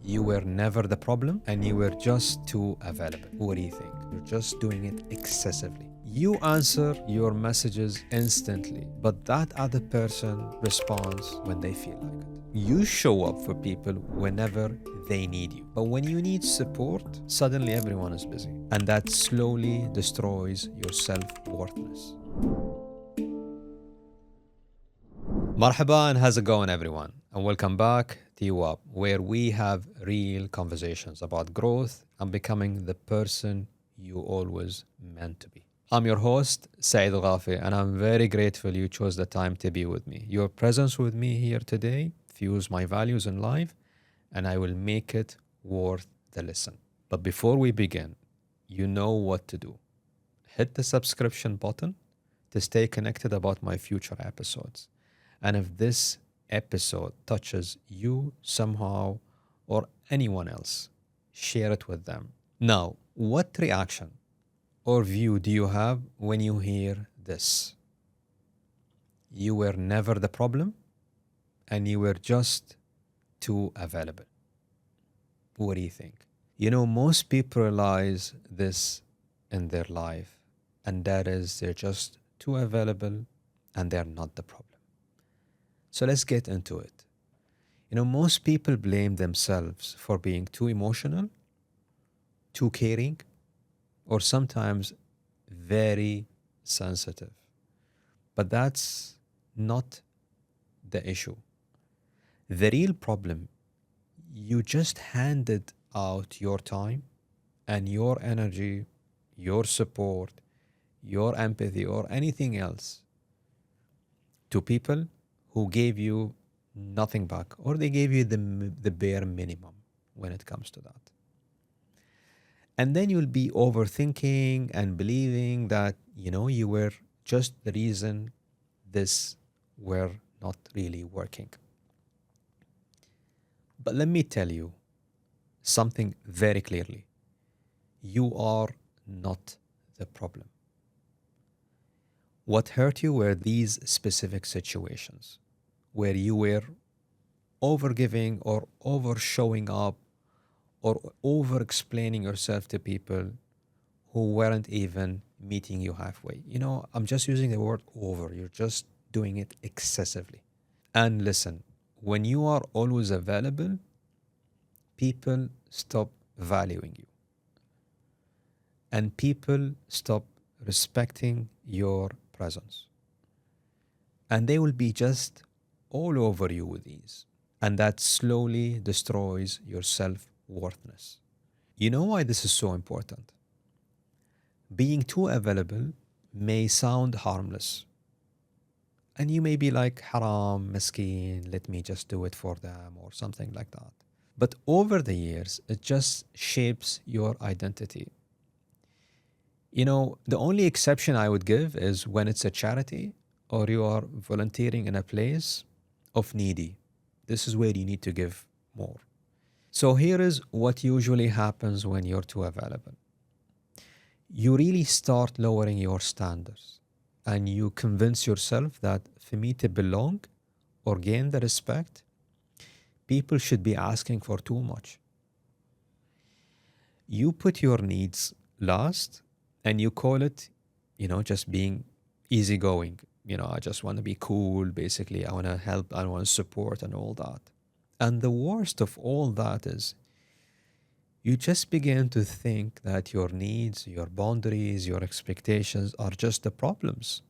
You were never the problem and you were just too available. What do you think? You're just doing it excessively. You answer your messages instantly, but that other person responds when they feel like it. You show up for people whenever they need you. But when you need support, suddenly everyone is busy. And that slowly destroys your self-worthiness. Marhaba and how's it going, everyone? And welcome back to Yuwab, where we have real conversations about growth and becoming the person you always meant to be. I'm your host, Saeed, and I'm very grateful you chose the time to be with me. Your presence with me here today fuels my values in life, and I will make it worth the listen. But before we begin, you know what to do. Hit the subscription button to stay connected about my future episodes. And if this episode touches you somehow or anyone else, share it with them. Now, what reaction or view do you have when you hear this? You were never the problem and you were just too available. What do you think? You know, most people realize this in their life, and that is they're just too available and they're not the problem. So let's get into it. You know, most people blame themselves for being too emotional, too caring, or sometimes very sensitive. But that's not the issue. The real problem, you just handed out your time and your energy, your support, your empathy, or anything else to people who gave you nothing back, or they gave you the bare minimum when it comes to that. And then you'll be overthinking and believing that, you were just the reason this were not really working. But let me tell you something very clearly. You are not the problem. What hurt you were these specific situations where you were overgiving or over showing up or over explaining yourself to people who weren't even meeting you halfway. I'm just using the word over. You're just doing it excessively. And listen, when you are always available, people stop valuing you. And people stop respecting your presence. And they will be just all over you with ease. And that slowly destroys your self-worthiness. You know why this is so important? Being too available may sound harmless. And you may be like, haram, miskeen, let me just do it for them or something like that. But over the years, it just shapes your identity. The only exception I would give is when it's a charity or you are volunteering in a place of needy. This is where you need to give more. So here is what usually happens when you're too available. You really start lowering your standards and you convince yourself that for me to belong or gain the respect, people should be asking for too much. You put your needs last and you call it, just being easygoing. I just want to be cool, basically. I want to help, I want to support and all that. And the worst of all that is you just begin to think that your needs, your boundaries, your expectations are just the problems,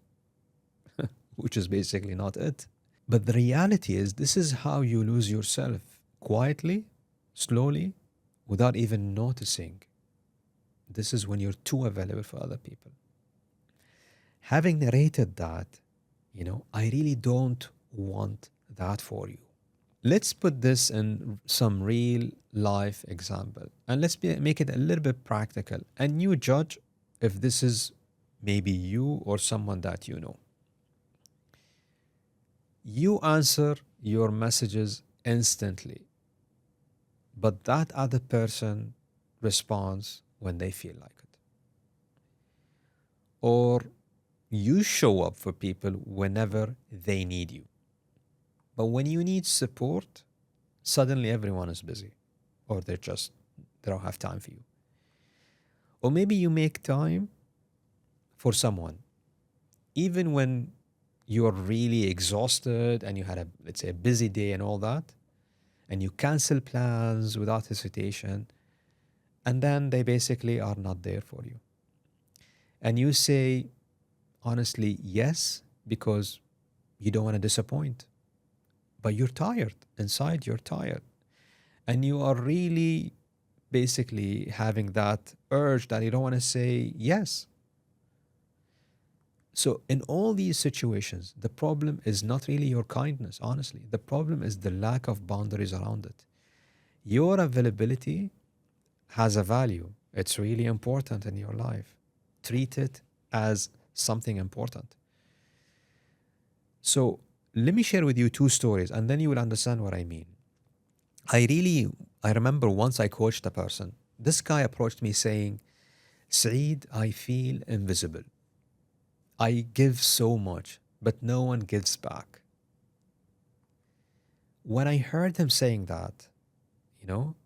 which is basically not it. But the reality is this is how you lose yourself quietly, slowly, without even noticing. This is when you're too available for other people. Having narrated that, I really don't want that for you. Let's put this in some real life example and let's make it a little bit practical and you judge if this is maybe you or someone that you know. You answer your messages instantly, but that other person responds when they feel like it. Or you show up for people whenever they need you. But when you need support, suddenly everyone is busy. or they don't have time for you. Or maybe you make time for someone, even when you're really exhausted and you had a, let's say, a busy day and all that, and you cancel plans without hesitation, and then they basically are not there for you. And you say, honestly, yes, because you don't want to disappoint, but you're tired. Inside, you're tired. And you are really basically having that urge that you don't want to say yes. So, in all these situations, the problem is not really your kindness, honestly. The problem is the lack of boundaries around it. Your availability has a value, it's really important in your life. Treat it as something important. So, let me share with you two stories and then you will understand what I mean. I remember once I coached a person. This guy approached me saying, Saeed, I feel invisible. I give so much, but no one gives back. When I heard him saying that, you know,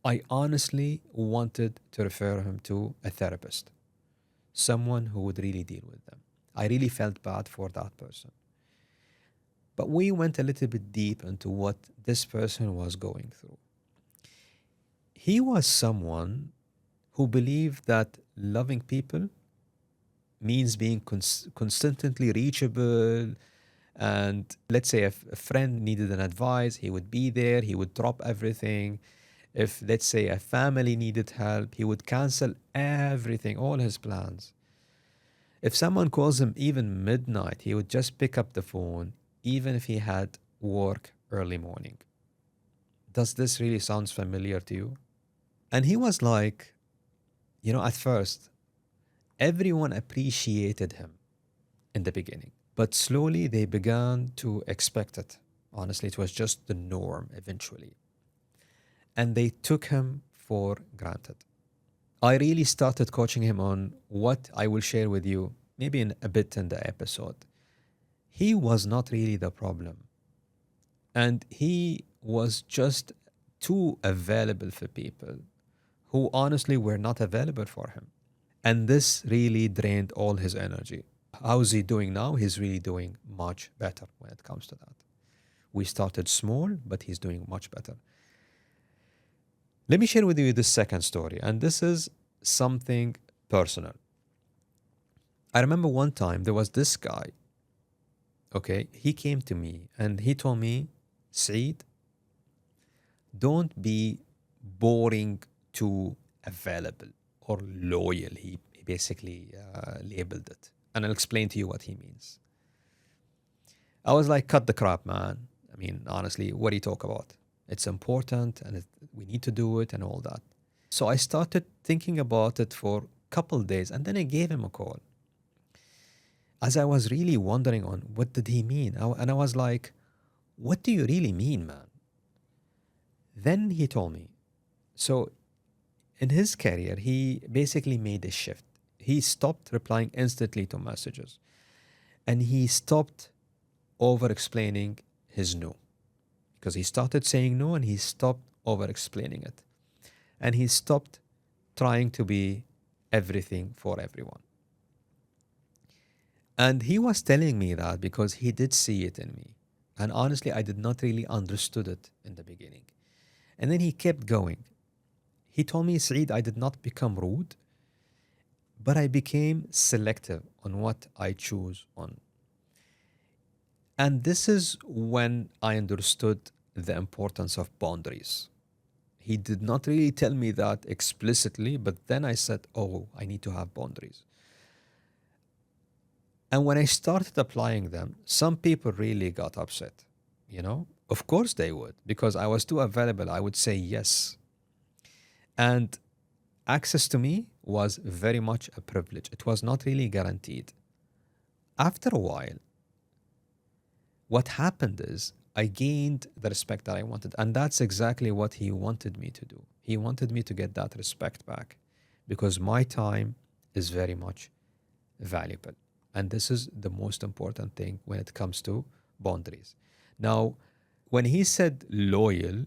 I honestly wanted to refer him to a therapist, someone who would really deal with them. I really felt bad for that person. But we went a little bit deep into what this person was going through. He was someone who believed that loving people means being constantly reachable. And let's say if a friend needed an advice, he would be there, he would drop everything. If, let's say, a family needed help, he would cancel everything, all his plans. If someone calls him even midnight, he would just pick up the phone, even if he had work early morning. Does this really sound familiar to you? And he was like, at first, everyone appreciated him in the beginning, but slowly they began to expect it. Honestly, it was just the norm eventually. And they took him for granted. I really started coaching him on what I will share with you, maybe in a bit in the episode. He was not really the problem. And he was just too available for people who honestly were not available for him. And this really drained all his energy. How's he doing now? He's really doing much better when it comes to that. We started small, but he's doing much better. Let me share with you the second story, and this is something personal. I remember one time there was this guy, okay? He came to me and he told me, Saeed, don't be boring to available or loyal. He basically labeled it. And I'll explain to you what he means. I was like, cut the crap, man. I mean, honestly, what do you talk about? It's important and we need to do it and all that. So I started thinking about it for a couple days and then I gave him a call. As I was really wondering on what did he mean? And I was like, what do you really mean, man? Then he told me. So in his career, he basically made a shift. He stopped replying instantly to messages and he stopped over explaining his no. Because he started saying no and he stopped over explaining it. And he stopped trying to be everything for everyone. And he was telling me that because he did see it in me. And honestly, I did not really understood it in the beginning. And then he kept going. He told me, Saeed, I did not become rude, but I became selective on what I choose on. And this is when I understood the importance of boundaries. He did not really tell me that explicitly, but then I said, oh, I need to have boundaries. And when I started applying them, some people really got upset. Of course they would, because I was too available. I would say yes. And access to me was very much a privilege. It was not really guaranteed. After a while, what happened is I gained the respect that I wanted. And that's exactly what he wanted me to do. He wanted me to get that respect back because my time is very much valuable. And this is the most important thing when it comes to boundaries. Now, when he said loyal,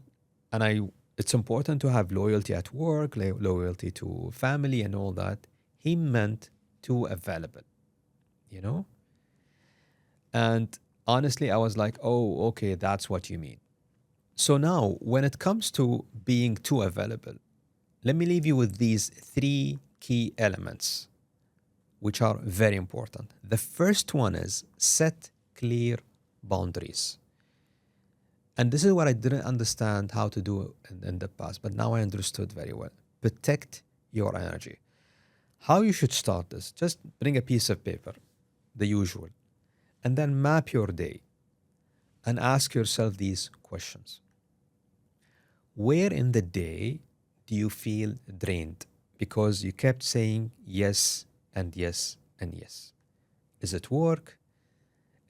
and I It's important to have loyalty at work, loyalty to family, and all that. He meant too available, you know? And honestly, I was like, oh, okay, that's what you mean. So now, when it comes to being too available, let me leave you with these three key elements, which are very important. The first one is set clear boundaries. And this is what I didn't understand how to do in the past, but now I understood very well. Protect your energy. How you should start this, just bring a piece of paper, the usual, and then map your day and ask yourself these questions. Where in the day do you feel drained because you kept saying yes and yes and yes? Is it work?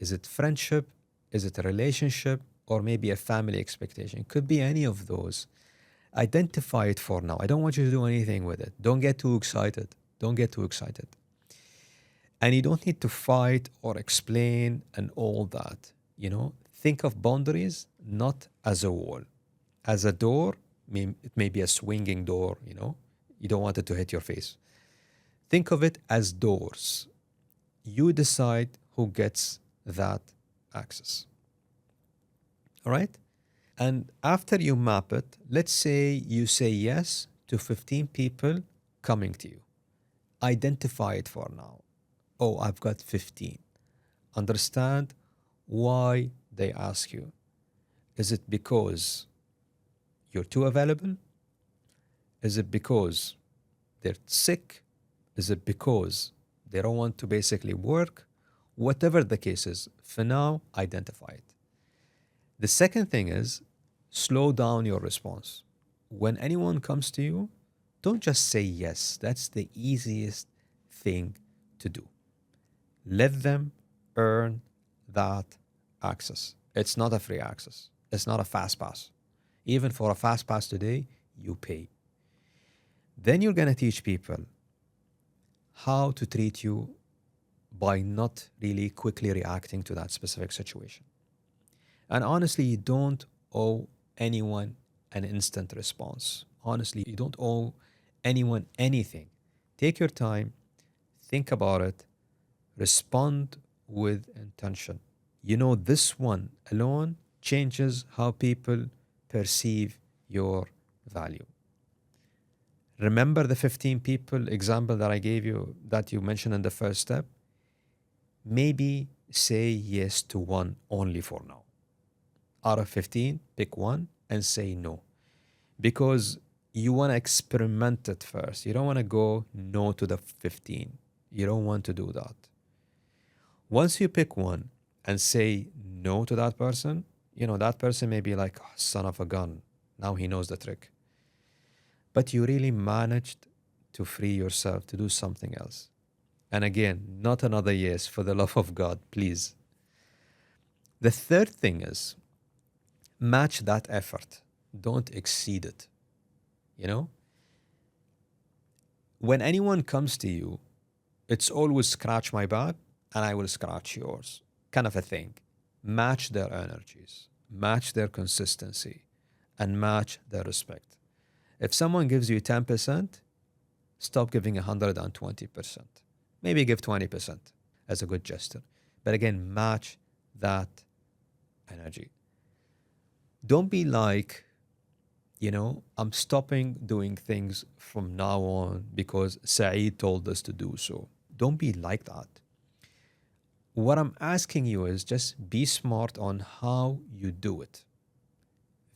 Is it friendship? Is it a relationship? Or maybe a family expectation? It could be any of those. Identify it for now. I don't want you to do anything with it. Don't get too excited. Don't get too excited. And you don't need to fight or explain and all that. Think of boundaries not as a wall, as a door. It may be a swinging door. You don't want it to hit your face. Think of it as doors. You decide who gets that access. All right? And after you map it, let's say you say yes to 15 people coming to you. Identify it for now. Oh, I've got 15. Understand why they ask you. Is it because you're too available? Is it because they're sick? Is it because they don't want to basically work? Whatever the case is, for now, identify it. The second thing is slow down your response. When anyone comes to you, don't just say yes. That's the easiest thing to do. Let them earn that access. It's not a free access. It's not a fast pass. Even for a fast pass today, you pay. Then you're going to teach people how to treat you by not really quickly reacting to that specific situation. And honestly, you don't owe anyone an instant response. Honestly, you don't owe anyone anything. Take your time, think about it, respond with intention. This one alone changes how people perceive your value. Remember the 15 people example that I gave you, that you mentioned in the first step? Maybe say yes to one only for now. Out of 15, pick one and say no. Because you want to experiment it first. You don't want to go no to the 15. You don't want to do that. Once you pick one and say no to that person, that person may be like, oh, son of a gun. Now he knows the trick. But you really managed to free yourself to do something else. And again, not another yes, for the love of God, please. The third thing is match that effort. Don't exceed it. When anyone comes to you, it's always scratch my back and I will scratch yours, kind of a thing. Match their energies, match their consistency, and match their respect. If someone gives you 10%, stop giving 120%. Maybe give 20% as a good gesture. But again, match that energy. Don't be like, I'm stopping doing things from now on because Saeed told us to do so. Don't be like that. What I'm asking you is just be smart on how you do it.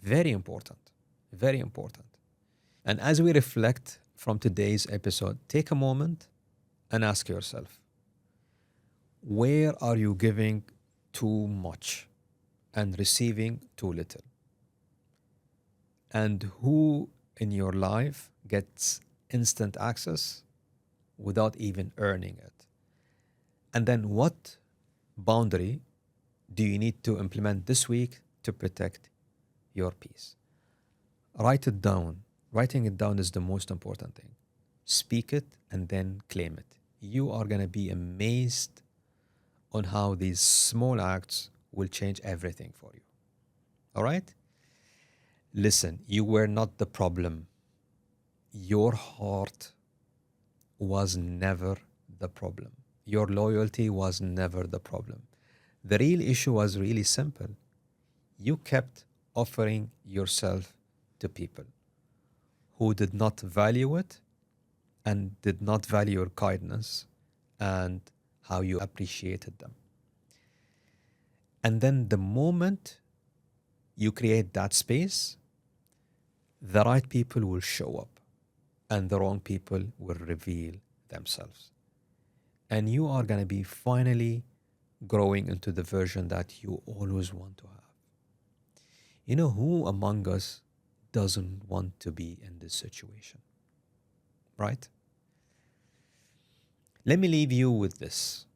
Very important. Very important. And as we reflect from today's episode, take a moment and ask yourself, where are you giving too much and receiving too little? And who in your life gets instant access without even earning it? And then what boundary do you need to implement this week to protect your peace? Write it down. Writing it down is the most important thing. Speak it and then claim it. You are going to be amazed on how these small acts will change everything for you. All right? Listen, you were not the problem. Your heart was never the problem. Your loyalty was never the problem. The real issue was really simple. You kept offering yourself to people who did not value it and did not value your kindness and how you appreciated them. And then the moment you create that space, the right people will show up and the wrong people will reveal themselves. And you are going to be finally growing into the version that you always want to have. You know, who among us doesn't want to be in this situation, right? Let me leave you with this.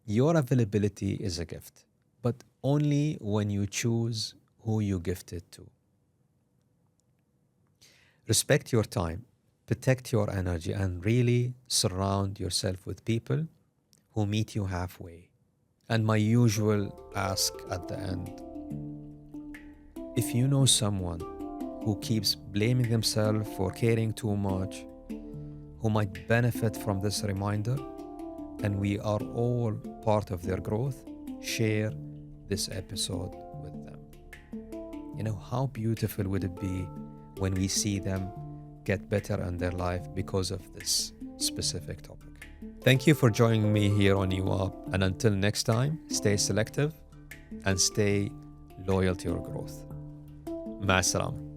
Your availability is a gift, but only when you choose who you gift it to. Respect your time, protect your energy, and really surround yourself with people who meet you halfway. And my usual ask at the end, if you know someone who keeps blaming themselves for caring too much, who might benefit from this reminder, and we are all part of their growth, share this episode with them. You know, how beautiful would it be when we see them get better in their life because of this specific topic? Thank you for joining me here on Yuwab, and until next time, stay selective and stay loyal to your growth. مع السلامة.